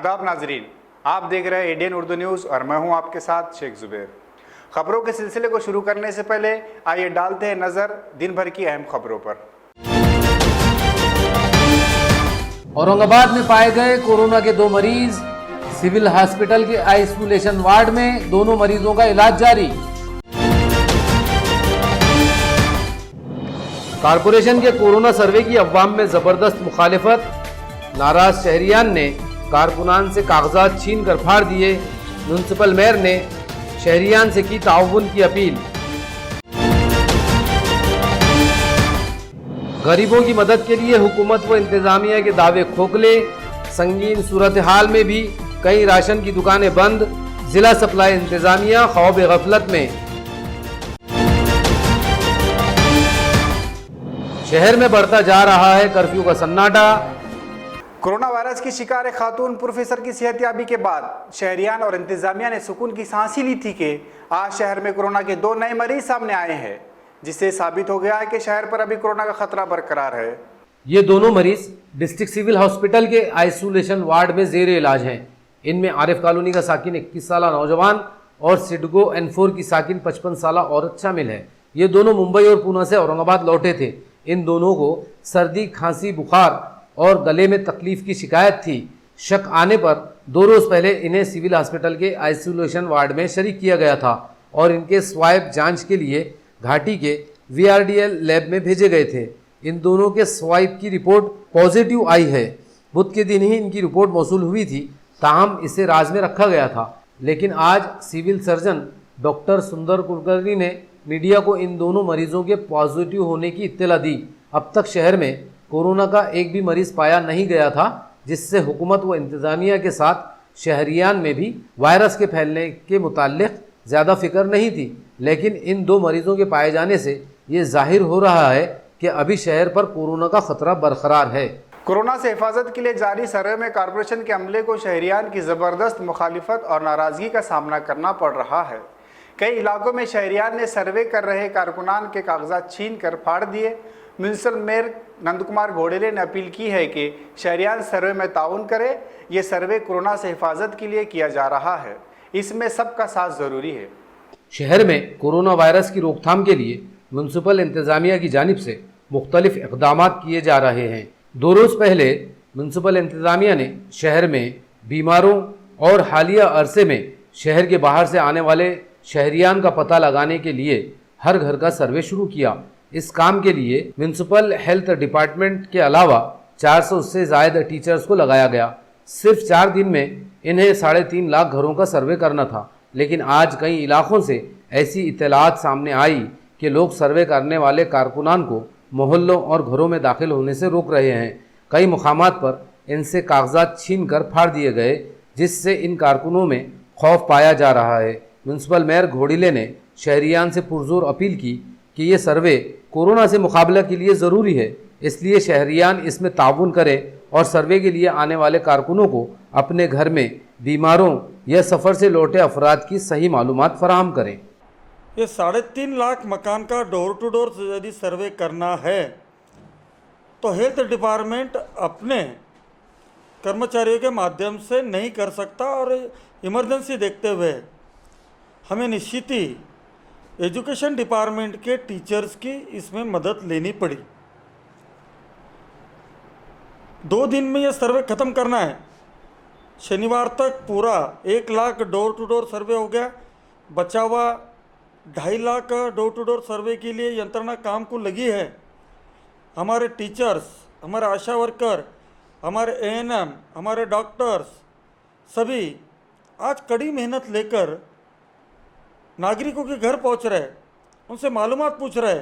आदाब नाजरीन, आप देख रहे हैं एडीएन उर्दू न्यूज़ और मैं हूं आपके साथ शेख जुबैर। खबरों के सिलसिले को शुरू करने से पहले आइए डालते हैं नज़र दिन भर की अहम खबरों पर। औरंगाबाद में पाए गए कोरोना के 2 मरीज, सिविल हॉस्पिटल के आइसोलेशन वार्ड में दोनों मरीजों का इलाज जारी। कारपोरेशन के कोरोना सर्वे की अवाम में जबरदस्त मुखालिफत, नाराज शहरियान ने कारकुनान से कागजात छीन कर फाड़ दिए। म्यूनसिपल मेयर ने शहरियान से की ताउन की अपील। गरीबों की मदद के लिए हुकूमत व इंतजामिया के दावे खोखले, संगीन सूरत हाल में भी कई राशन की दुकानें बंद, जिला सप्लाई इंतजामिया खौफ गफलत में। शहर में बढ़ता जा रहा है कर्फ्यू का सन्नाटा। कोरोना वायरस की शिकार एक खातून प्रोफेसर की सेहतयाबी के बाद शहरियान और इंतजामिया ने सुकून की सांस ही ली थी कि आज शहर में कोरोना के 2 नए मरीज सामने आए हैं, जिससे साबित हो गया है कि शहर पर अभी कोरोना का खतरा बरकरार है। ये दोनों मरीज डिस्ट्रिक्ट सिविल हॉस्पिटल के आइसोलेशन वार्ड में जेर इलाज हैं। इनमें आरिफ कॉलोनी का साकिन 21 साल नौजवान और सिडगो N4 की साकिन 55 साल औरत शामिल है। ये दोनों मुंबई और पूना से औरंगाबाद लौटे थे। इन दोनों को सर्दी, खांसी, बुखार और गले में तकलीफ की शिकायत थी। शक आने पर 2 रोज पहले इन्हें सिविल हॉस्पिटल के आइसोलेशन वार्ड में शरीक किया गया था और इनके स्वाब जांच के लिए घाटी के VRDL लैब में भेजे गए थे। इन दोनों के स्वाब की रिपोर्ट पॉजिटिव आई है। बुध के दिन ही इनकी रिपोर्ट मौसूल हुई थी, ताहम इसे राज में रखा गया था। लेकिन आज सिविल सर्जन डॉक्टर सुंदर कुलकर्णी ने मीडिया को इन दोनों मरीजों के पॉजिटिव होने की इत्तला दी। अब तक शहर में कोरोना का एक भी मरीज पाया नहीं गया था, जिससे हुकूमत व इंतजामिया के साथ शहरियान में भी वायरस के फैलने के मुताल्लिक ज़्यादा फिक्र नहीं थी। लेकिन इन 2 मरीजों के पाए जाने से ये जाहिर हो रहा है कि अभी शहर पर कोरोना का खतरा बरकरार है। कोरोना से हिफाजत के लिए जारी सर्वे में कारपोरेशन के अमले को शहरियान की ज़बरदस्त मुखालिफत और नाराज़गी का सामना करना पड़ रहा है। कई इलाकों में शहरियान ने सर्वे कर रहे कारकुनान के कागजात छीन कर फाड़ दिए। म्यूनसिपल मेयर नंद कुमार घोडेले ने अपील की है कि शहरियान सर्वे में ताउन करे। ये सर्वे कोरोना से हिफाजत के लिए किया जा रहा है, इसमें सबका साथ ज़रूरी है। शहर में कोरोना वायरस की रोकथाम के लिए म्यूनसिपल इंतजामिया की जानिब से मुख्तलिफ इक़दाम किए जा रहे हैं। 2 रोज़ पहले म्यूनसिपल इंतजामिया ने शहर में बीमारों और हालिया अरसे में शहर के बाहर से आने वाले शहरियान का पता लगाने के लिए हर घर का सर्वे शुरू किया। इस काम के लिए म्यूनसिपल हेल्थ डिपार्टमेंट के अलावा 400 से ज़्यादा टीचर्स को लगाया गया। सिर्फ 4 दिन में इन्हें 3.5 लाख घरों का सर्वे करना था। लेकिन आज कई इलाकों से ऐसी इत्तलात सामने आई कि लोग सर्वे करने वाले कारकुनान को मोहल्लों और घरों में दाखिल होने से रोक रहे हैं। कई मुकामात पर इनसे कागजात छीन कर फाड़ दिए गए, जिससे इन कारकुनों में खौफ पाया जा रहा है। म्यूनसिपल मेयर घोडिले ने शहरियान से पुरजोर अपील की कि ये सर्वे कोरोना से मुकाबला के लिए ज़रूरी है, इसलिए शहरियान इसमें ताउन करें और सर्वे के लिए आने वाले कारकुनों को अपने घर में बीमारों या सफ़र से लौटे अफराद की सही मालूमात फराहम करें। ये 3.5 लाख मकान का डोर टू डोर यदि सर्वे करना है तो हेल्थ डिपार्टमेंट अपने कर्मचारियों के माध्यम से नहीं कर सकता और इमरजेंसी देखते हुए हमें निश्चित ही एजुकेशन डिपार्टमेंट के टीचर्स की इसमें मदद लेनी पड़ी। 2 दिन में यह सर्वे ख़त्म करना है। शनिवार तक पूरा 1 lakh door to door survey हो गया। बचा हुआ 2.5 lakh door to door survey के लिए यंत्रणा काम को लगी है। हमारे टीचर्स, हमारे आशा वर्कर, हमारे ANM, हमारे डॉक्टर्स सभी आज कड़ी मेहनत लेकर नागरिकों के घर पहुंच रहे, उनसे मालूमात पूछ रहे,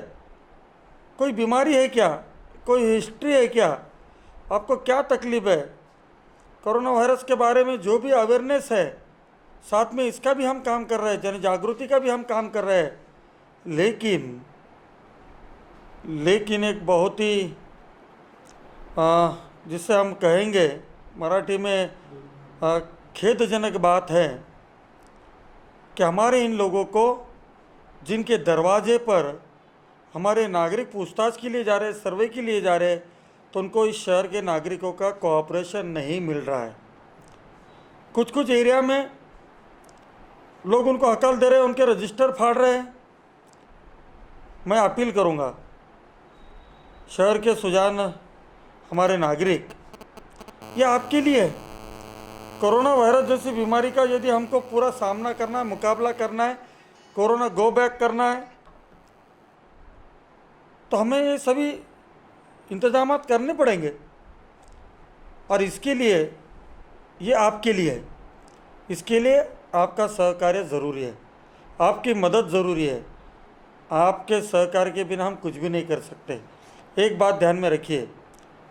कोई बीमारी है क्या, कोई हिस्ट्री है क्या, आपको क्या तकलीफ़ है, कोरोना वायरस के बारे में जो भी अवेयरनेस है, साथ में इसका भी हम काम कर रहे हैं, जन जागृति का भी हम काम कर रहे हैं। लेकिन एक बहुत ही जिसे हम कहेंगे मराठी में खेदजनक बात है कि हमारे इन लोगों को जिनके दरवाजे पर हमारे नागरिक पूछताछ के लिए जा रहे हैं, सर्वे के लिए जा रहे हैं, तो उनको इस शहर के नागरिकों का कोऑपरेशन नहीं मिल रहा है। कुछ कुछ एरिया में लोग उनको हकल दे रहे हैं, उनके रजिस्टर फाड़ रहे हैं। मैं अपील करूंगा शहर के सुजान हमारे नागरिक, ये आपके लिए है। कोरोना वायरस जैसी बीमारी का यदि हमको पूरा सामना करना है, मुकाबला करना है, कोरोना गो बैक करना है, तो हमें ये सभी इंतजाम करने पड़ेंगे। और इसके लिए ये आपके लिए है, इसके लिए आपका सहकार्य ज़रूरी है, आपकी मदद ज़रूरी है। आपके सहकार के बिना हम कुछ भी नहीं कर सकते। एक बात ध्यान में रखिए,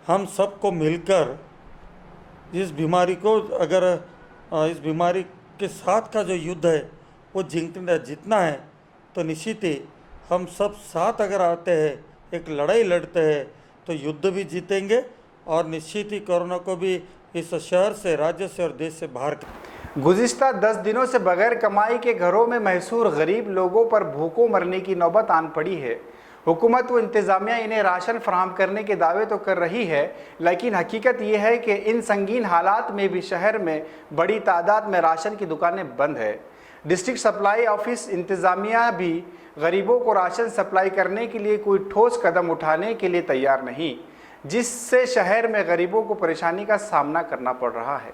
हम सबको मिलकर इस बीमारी को, अगर इस बीमारी के साथ का जो युद्ध है वो जीतना है, तो निश्चित ही हम सब साथ अगर आते हैं, एक लड़ाई लड़ते हैं, तो युद्ध भी जीतेंगे और निश्चित ही कोरोना को भी इस शहर से, राज्य से और देश से बाहर। गुज़िश्ता 10 दिनों से बगैर कमाई के घरों में महसूर गरीब लोगों पर भूखों मरने की नौबत आन पड़ी है। हुकूमत व इंतज़ामिया इन्हें राशन फराहम करने के दावे तो कर रही है, लेकिन हकीकत यह है कि इन संगीन हालात में भी शहर में बड़ी तादाद में राशन की दुकानें बंद है। डिस्ट्रिक्ट सप्लाई ऑफिस इंतज़ामिया भी गरीबों को राशन सप्लाई करने के लिए कोई ठोस कदम उठाने के लिए तैयार नहीं, जिससे शहर में गरीबों को परेशानी का सामना करना पड़ रहा है।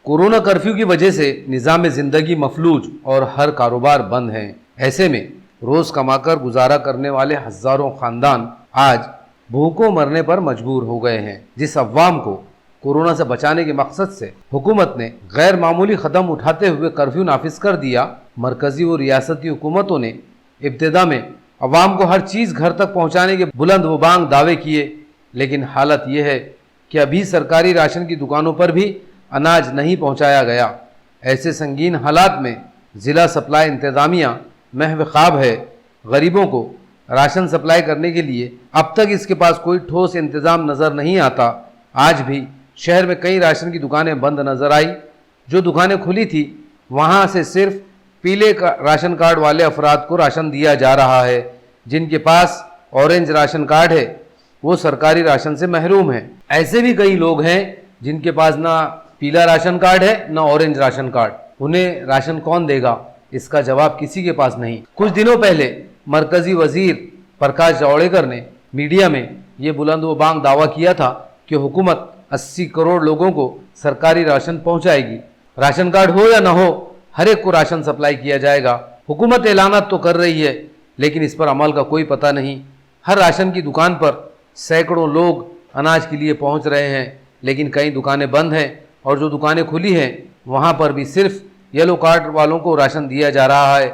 कोरोना कर्फ्यू की वजह से निज़ाम ज़िंदगी मफलूज और हर कारोबार बंद हैं। ऐसे में रोज़ कमाकर गुजारा करने वाले हज़ारों ख़ानदान आज भूखों मरने पर मजबूर हो गए हैं। जिस अवाम को कोरोना से बचाने के मकसद से हुकूमत ने गैर मामूली कदम उठाते हुए कर्फ्यू नाफिज कर दिया, मरकज़ी व रियासती हुकूमतों ने इब्तिदा में अवाम को हर चीज़ घर तक पहुँचाने के बुलंद व बांग दावे किए, लेकिन हालत यह है कि अभी सरकारी राशन की दुकानों पर भी अनाज नहीं पहुंचाया गया। ऐसे संगीन हालात में ज़िला सप्लाई इंतज़ामिया महव ख्वाब है। गरीबों को राशन सप्लाई करने के लिए अब तक इसके पास कोई ठोस इंतज़ाम नज़र नहीं आता। आज भी शहर में कई राशन की दुकानें बंद नज़र आई। जो दुकानें खुली थी वहां से सिर्फ पीले राशन कार्ड वाले अफराद को राशन दिया जा रहा है। जिनके पास ऑरेंज राशन कार्ड है वो सरकारी राशन से महरूम हैं। ऐसे भी कई लोग हैं जिनके पास ना पीला राशन कार्ड है ना ऑरेंज राशन कार्ड। उन्हें राशन कौन देगा, इसका जवाब किसी के पास नहीं। कुछ दिनों पहले मरकजी वजीर प्रकाश जावड़ेकर ने मीडिया में ये बुलंद व बांग दावा किया था कि हुकूमत 80 करोड़ लोगों को सरकारी राशन पहुंचाएगी। राशन कार्ड हो या ना हो, हर एक को राशन सप्लाई किया जाएगा। हुकूमत ऐलानात तो कर रही है, लेकिन इस पर अमल का कोई पता नहीं। हर राशन की दुकान पर सैकड़ों लोग अनाज के लिए पहुंच रहे हैं, लेकिन कई दुकानें बंद हैं और जो दुकानें खुली हैं वहां पर भी सिर्फ येलो कार्ड वालों को राशन दिया जा रहा है।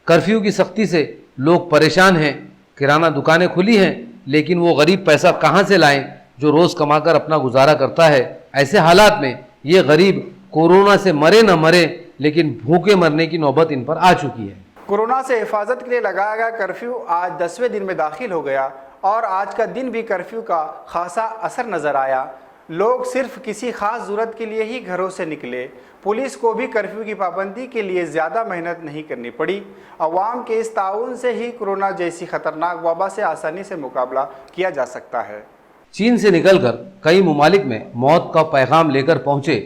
कर्फ्यू की सख्ती से लोग परेशान हैं। किराना दुकानें खुली हैं, लेकिन वो गरीब पैसा कहां से लाएं जो रोज़ कमाकर अपना गुजारा करता है। ऐसे हालात में ये गरीब कोरोना से मरे न मरे, लेकिन भूखे मरने की नौबत इन पर आ चुकी है। कोरोना से हिफाजत के लिए लगाया गया कर्फ्यू आज 10वें दिन में दाखिल हो गया और आज का दिन भी कर्फ्यू का खासा असर नज़र आया। लोग सिर्फ किसी खास ज़रूरत के लिए ही घरों से निकले। पुलिस को भी कर्फ्यू की पाबंदी के लिए ज़्यादा मेहनत नहीं करनी पड़ी। अवाम के इस ताउन से ही कोरोना जैसी ख़तरनाक वबा से आसानी से मुकाबला किया जा सकता है। चीन से निकलकर कई ममालिक में मौत का पैगाम लेकर पहुंचे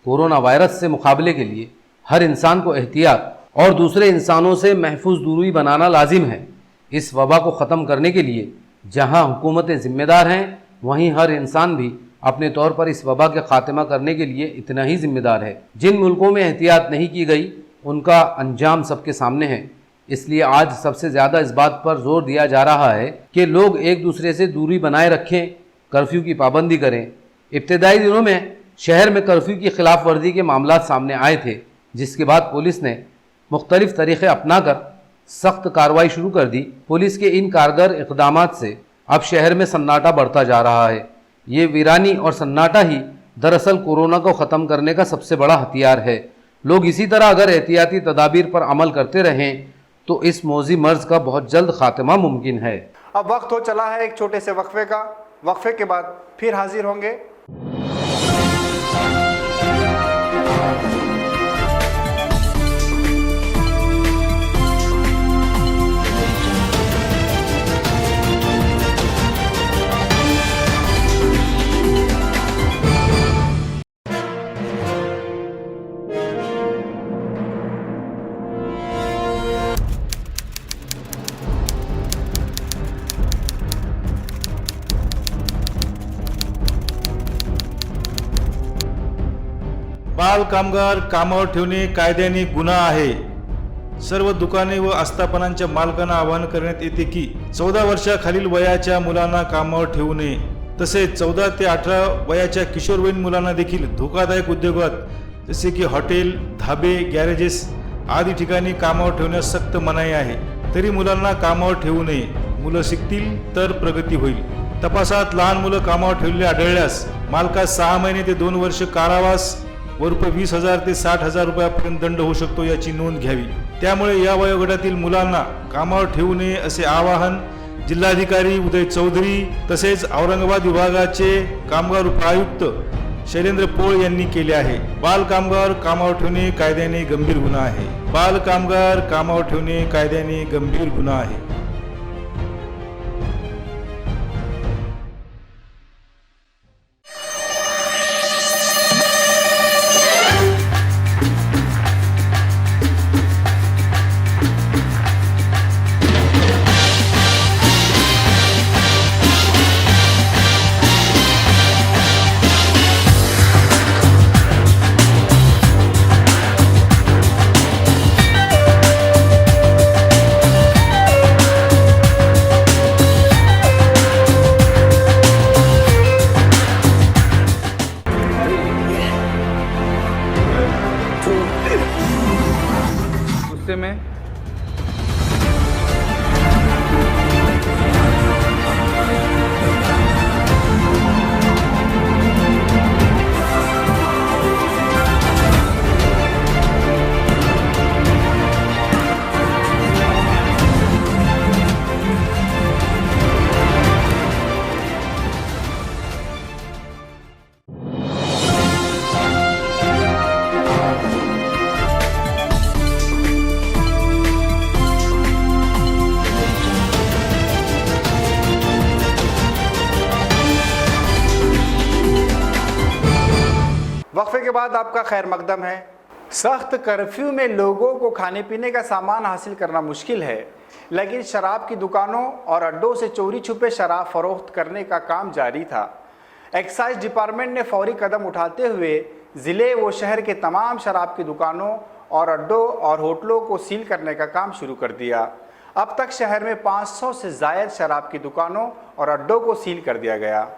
कोरोना वायरस से मुकाबले के लिए हर इंसान को एहतियात और दूसरे इंसानों से महफूज दूरी बनाना लाजिम है। इस वबा को ख़त्म करने के लिए जहां हुकूमतें जिम्मेदार हैं, वहीं हर इंसान भी अपने तौर पर इस वबा के खात्मा करने के लिए इतना ही जिम्मेदार है। जिन मुल्कों में एहतियात नहीं की गई उनका अंजाम सबके सामने है। इसलिए आज सबसे ज़्यादा इस बात पर जोर दिया जा रहा है कि लोग एक दूसरे से दूरी बनाए रखें, कर्फ्यू की पाबंदी करें। इब्तदाई दिनों में शहर में कर्फ्यू की खिलाफ वर्जी के मामला सामने आए थे, जिसके बाद पुलिस ने मुख्तलिफ तरीक़े अपनाकर सख्त कार्रवाई शुरू कर दी। पुलिस के इन कारगर इक़दामात से अब शहर में सन्नाटा बढ़ता जा रहा है। ये वीरानी और सन्नाटा ही दरअसल कोरोना को ख़त्म करने का सबसे बड़ा हथियार है। लोग इसी तरह अगर एहतियाती तदाबीर पर अमल करते रहें तो इस मौजी मर्ज का बहुत जल्द खात्मा मुमकिन है। अब वक्त हो चला है एक छोटे से वक्फे का। वक्फे के बाद फिर हाजिर होंगे। बाल कामगार कामावर ठेवणे कायद्याने गुन्हा आहे. सर्व दुकाने व आस्थापनांच्या मालकांना आवाहन करण्यात येते की 14 वर्षाखालील वयाच्या मुलांना कामावर ठेवू नये. तसेच 14 ते 18 वयाच्या किशोरवयीन मुलांना देखील धोकादायक उद्योगात जसे की हॉटेल, धाबे, गॅरेजेस आदी ठिकाणी कामावर ठेवण्यास सक्त मनाई आहे. तरी मुलांना कामावर ठेवू नये. मुलं शिकतील तर प्रगती होईल. तपासात लहान मुलं कामावर ठेवलेले आढळल्यास मालकास 6 महिने ते 2 वर्ष कारावास व रुपये 20,000 ते 60,000 रुपयापर्यंत दंड होऊ शकतो, याची नोंद घ्यावी. त्यामुळे या वयोगटातील मुलांना कामावर ठेवू नये असे आवाहन जिल्हाधिकारी उदय चौधरी तसेच औरंगाबाद विभागाचे कामगार उपआयुक्त शैलेंद्र पोळ यांनी केले आहे. बाल कामगार कामावर ठेवणे कायद्याने गंभीर गुन्हा आहे. बाल कामगार कामावर ठेवणे कायद्याने गंभीर गुन्हा आहे. में वक्फे के बाद आपका खैर मकदम है। सख्त कर्फ्यू में लोगों को खाने पीने का सामान हासिल करना मुश्किल है, लेकिन शराब की दुकानों और अड्डों से चोरी छुपे शराब फरोख्त करने का काम जारी था। एक्साइज डिपार्टमेंट ने फौरी कदम उठाते हुए ज़िले व शहर के तमाम शराब की दुकानों और अड्डों और होटलों को सील करने का काम शुरू कर दिया। अब तक शहर में 500 से ज़ायद शराब की दुकानों और अड्डों को सील कर दिया गया।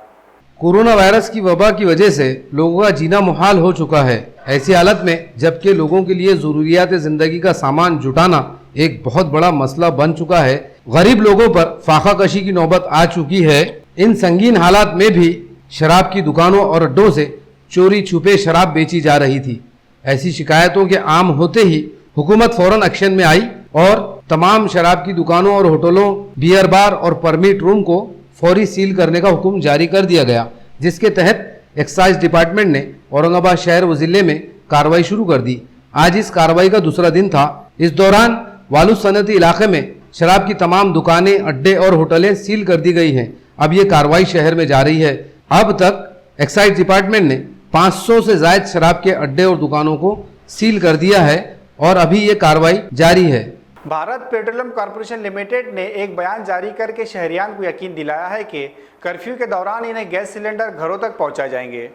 कोरोना वायरस की वबा की वजह से लोगों का जीना मुहाल हो चुका है। ऐसी हालत में जबकि लोगों के लिए ज़रूरियात ज़िंदगी का सामान जुटाना एक बहुत बड़ा मसला बन चुका है, गरीब लोगों पर फाका कशी की नौबत आ चुकी है। इन संगीन हालात में भी शराब की दुकानों और अड्डों से चोरी छुपे शराब बेची जा रही थी। ऐसी शिकायतों के आम होते ही हुकूमत फौरन एक्शन में आई और तमाम शराब की दुकानों और होटलों, बियर बार और परमिट रूम को फौरी सील करने का हुक्म जारी कर दिया गया, जिसके तहत एक्साइज डिपार्टमेंट ने औरंगाबाद शहर व जिले में कार्रवाई शुरू कर दी। आज इस कार्रवाई का दूसरा दिन था। इस दौरान वालू सनती इलाके में शराब की तमाम दुकानें, अड्डे और होटलें सील कर दी गई हैं। अब ये कार्रवाई शहर में जा रही है। अब तक एक्साइज डिपार्टमेंट ने 500 से ज़ायद शराब के अड्डे और दुकानों को सील कर दिया है और अभी ये कार्रवाई जारी है। भारत पेट्रोलियम कॉर्पोरेशन लिमिटेड ने एक बयान जारी करके शहरियान को यकीन दिलाया है कि कर्फ्यू के दौरान इन्हें गैस सिलेंडर घरों तक पहुंचाए जाएंगे,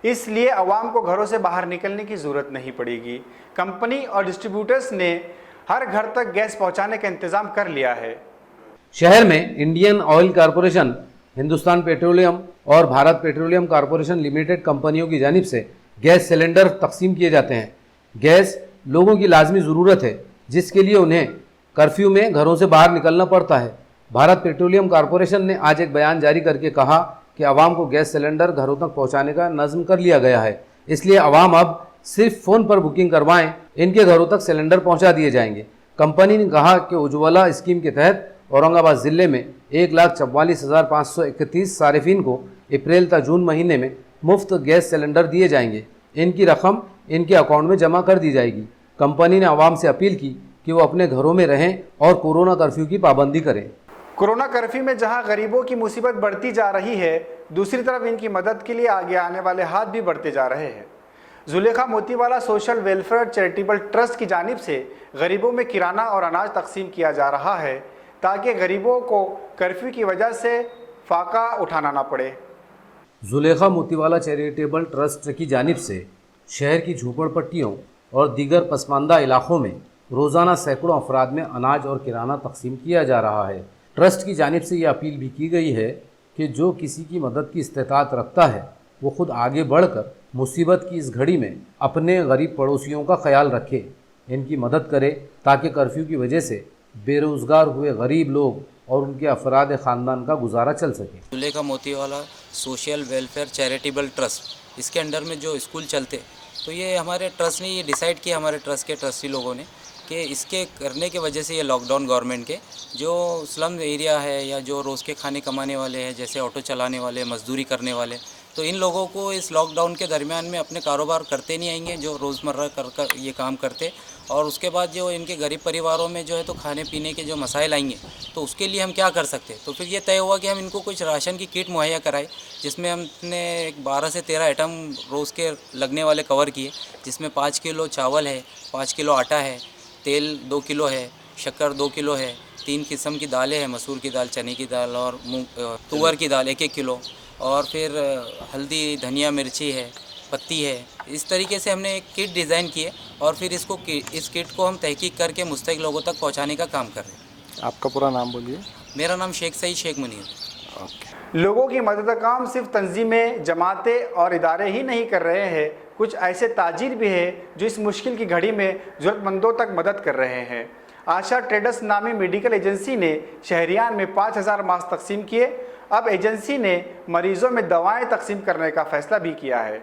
इसलिए आवाम को घरों से बाहर निकलने की ज़रूरत नहीं पड़ेगी। कंपनी और डिस्ट्रीब्यूटर्स ने हर घर तक गैस पहुंचाने का इंतज़ाम कर लिया है। शहर में Indian oil corporation, Hindustan petroleum और भारत पेट्रोलियम कॉरपोरेशन लिमिटेड कंपनियों की जानिब से गैस सिलेंडर तकसीम किए जाते हैं। गैस लोगों की लाजमी ज़रूरत है, जिसके लिए उन्हें कर्फ्यू में घरों से बाहर निकलना पड़ता है। भारत पेट्रोलियम कॉरपोरेशन ने आज एक बयान जारी करके कहा कि आवाम को गैस सिलेंडर घरों तक पहुंचाने का नज़्म कर लिया गया है, इसलिए आवाम अब सिर्फ फ़ोन पर बुकिंग करवाएं, इनके घरों तक सिलेंडर पहुंचा दिए जाएंगे। कंपनी ने कहा कि उज्ज्वला स्कीम के तहत औरंगाबाद ज़िले में 1,44,531 सारिफिन को अप्रैल तक जून महीने में मुफ्त गैस सिलेंडर दिए जाएंगे। इनकी रकम इनके अकाउंट में जमा कर दी जाएगी। कंपनी ने आवाम से अपील की कि वो अपने घरों में रहें और कोरोना कर्फ्यू की पाबंदी करें। कोरोना कर्फ्यू में जहां गरीबों की मुसीबत बढ़ती जा रही है, दूसरी तरफ इनकी मदद के लिए आगे आने वाले हाथ भी बढ़ते जा रहे हैं। Zulekha Motiwala social welfare charitable trust की जानिब से गरीबों में किराना और अनाज तकसीम किया जा रहा है, ताकि गरीबों को कर्फ्यू की वजह से फाका उठाना ना पड़े। जुलेखा मोतीवाला चैरिटेबल ट्रस्ट की जानिब से शहर की झोपड़पट्टियों और दीगर पसमानदा इलाकों में रोज़ाना सैकड़ों अफराद में अनाज और किराना तकसीम किया जा रहा है। ट्रस्ट की जानिब से ये अपील भी की गई है कि जो किसी की मदद की इस्तेताअत रखता है वो खुद आगे बढ़कर मुसीबत की इस घड़ी में अपने गरीब पड़ोसियों का ख्याल रखे, इनकी मदद करे ताकि कर्फ्यू की वजह से बेरोज़गार हुए गरीब लोग और उनके अफराद ख़ानदान का गुजारा चल सके। Zulekha Motiwala social welfare charitable trust, इसके अंडर में जो स्कूल चलते, तो ये हमारे ट्रस्ट ने ये डिसाइड किया, हमारे ट्रस्ट के ट्रस्टी लोगों ने, कि इसके करने की वजह से ये लॉकडाउन गवर्नमेंट के जो स्लम एरिया है या जो रोज़ के खाने कमाने वाले हैं, जैसे ऑटो चलाने वाले, मजदूरी करने वाले, तो इन लोगों को इस लॉकडाउन के दरमियान में अपने कारोबार करते नहीं आएंगे जो रोज़मर्रा कर ये काम करते, और उसके बाद जो इनके गरीब परिवारों में जो है तो खाने पीने के जो मसाइल आएंगे, तो उसके लिए हम क्या कर सकते। तो फिर ये तय हुआ कि हम इनको कुछ राशन की किट मुहैया कराए, जिसमें हमने 12 से 13 आइटम रोज़ के लगने वाले कवर किए, जिसमें 5 किलो चावल है, 5 किलो आटा है, तेल 2 किलो है, शक्कर 2 किलो है, 3 किस्म की दालें हैं, मसूर की दाल, चने की दाल और तुअर की दाल 1-1 किलो, और फिर हल्दी, धनिया, मिर्ची है, पत्ती है। इस तरीके से हमने एक किट डिज़ाइन की है और फिर इस किट को हम तहकीक करके मुस्तहिक लोगों तक पहुंचाने का काम कर रहे हैं। आपका पूरा नाम बोलिए। मेरा नाम शेख सईद शेख मुनीर। लोगों की मदद का काम सिर्फ तंजीमें, जमातें और इदारे ही नहीं कर रहे हैं, कुछ ऐसे ताजिर भी हैं जो इस मुश्किल की घड़ी में ज़रूरतमंदों तक मदद कर रहे हैं। आशा ट्रेडर्स नामी मेडिकल एजेंसी ने शहरियान में 5000 मास्क तकसीम किए। अब एजेंसी ने मरीजों में दवाएं तकसीम करने का फैसला भी किया है।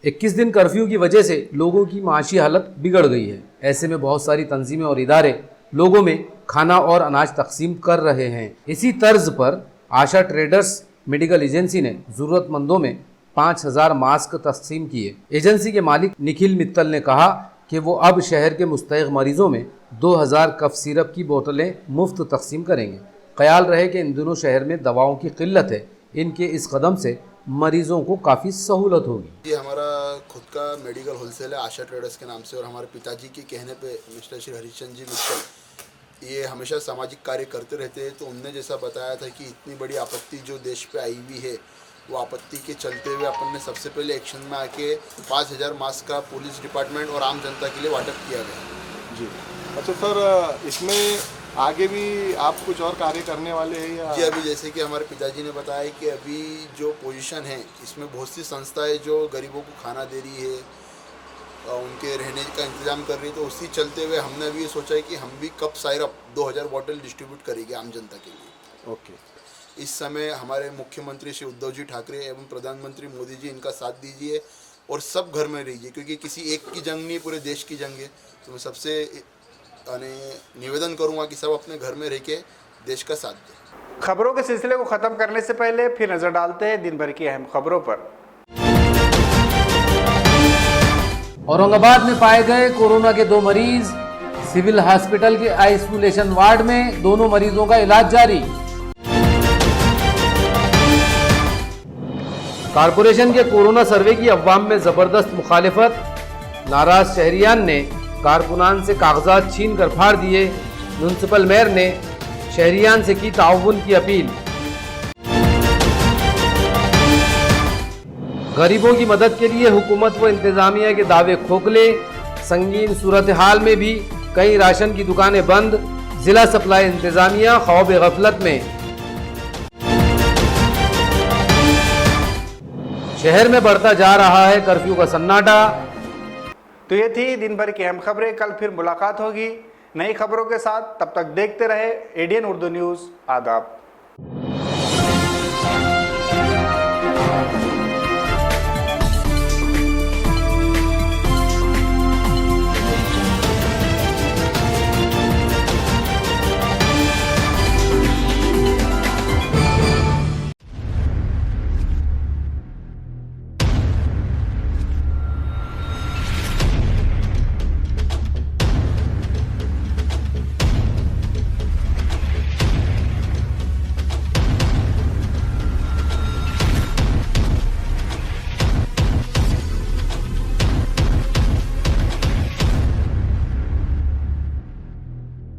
21 दिन कर्फ्यू की वजह से लोगों की माशी हालत बिगड़ गई है। ऐसे में बहुत सारी तंजीमें और इदारे लोगों में खाना और अनाज तकसीम कर रहे हैं। इसी तर्ज पर आशा ट्रेडर्स मेडिकल एजेंसी ने ज़रूरतमंदों में 5000 मास्क तकसीम किए। एजेंसी के मालिक निखिल मित्तल ने कहा कि वो अब शहर के मुस्तहिक मरीजों में 2000 कफ सिरप की बोतलें मुफ्त तकसीम करेंगे। ख्याल रहे कि इन दिनों शहर में दवाओं की किल्लत है, इनके इस कदम से मरीजों को काफ़ी सहूलत होगी। ये हमारा खुद का मेडिकल होलसेल है आशा ट्रेडर्स के नाम से, और हमारे पिताजी के कहने पे मिस्टर श्री हरिचंद जी मित्तल ये हमेशा सामाजिक कार्य करते रहते हैं। तो उनने जैसा बताया था कि इतनी बड़ी आपत्ति जो देश पे आई हुई है, वो आपत्ति के चलते हुए अपन ने सबसे पहले एक्शन में आके 5000 मास्क का पुलिस डिपार्टमेंट और आम जनता के लिए वाटप किया गया। जी अच्छा सर, इसमें आगे भी आप कुछ और कार्य करने वाले हैं या? जी अभी जैसे कि हमारे पिताजी ने बताया कि अभी जो पोजीशन है इसमें बहुत सी संस्थाएं जो गरीबों को खाना दे रही है, उनके रहने का इंतजाम कर रही है, तो उसी चलते हुए हमने अभी ये सोचा है कि हम भी कप साइरप 2000 बॉटल डिस्ट्रीब्यूट करेंगे आम जनता के लिए। ओके। इस समय हमारे मुख्यमंत्री श्री उद्धव जी ठाकरे एवं प्रधानमंत्री मोदी जी इनका साथ दीजिए और सब घर में रहिए, क्योंकि किसी एक की जंग नहीं, पूरे देश की जंग है। तो मैं सबसे निवेदन करूंगा कि सब अपने घर में रह के देश का साथ दें। खबरों के सिलसिले को ख़त्म करने से पहले फिर नज़र डालते हैं दिन भर की अहम खबरों पर। औरंगाबाद में पाए गए कोरोना के 2 मरीज, सिविल हॉस्पिटल के आइसोलेशन वार्ड में दोनों मरीजों का इलाज जारी। कारपोरेशन के कोरोना सर्वे की अवाम में जबरदस्त मुखालिफत, नाराज शहरियान ने कारकुनान से कागजात छीन कर फाड़ दिए। म्युनिसिपल मेयर ने शहरियान से की ताउन की अपील। गरीबों की मदद के लिए हुकूमत व इंतजामिया के दावे खोखले। संगीन सूरत हाल में भी कई राशन की दुकानें बंद। जिला सप्लाई इंतजामिया खौफ गफलत में। शहर में बढ़ता जा रहा है कर्फ्यू का सन्नाटा। तो ये थी दिन भर की अहम खबरें। कल फिर मुलाकात होगी नई खबरों के साथ। तब तक देखते रहे एडीएन उर्दू न्यूज़। आदाब।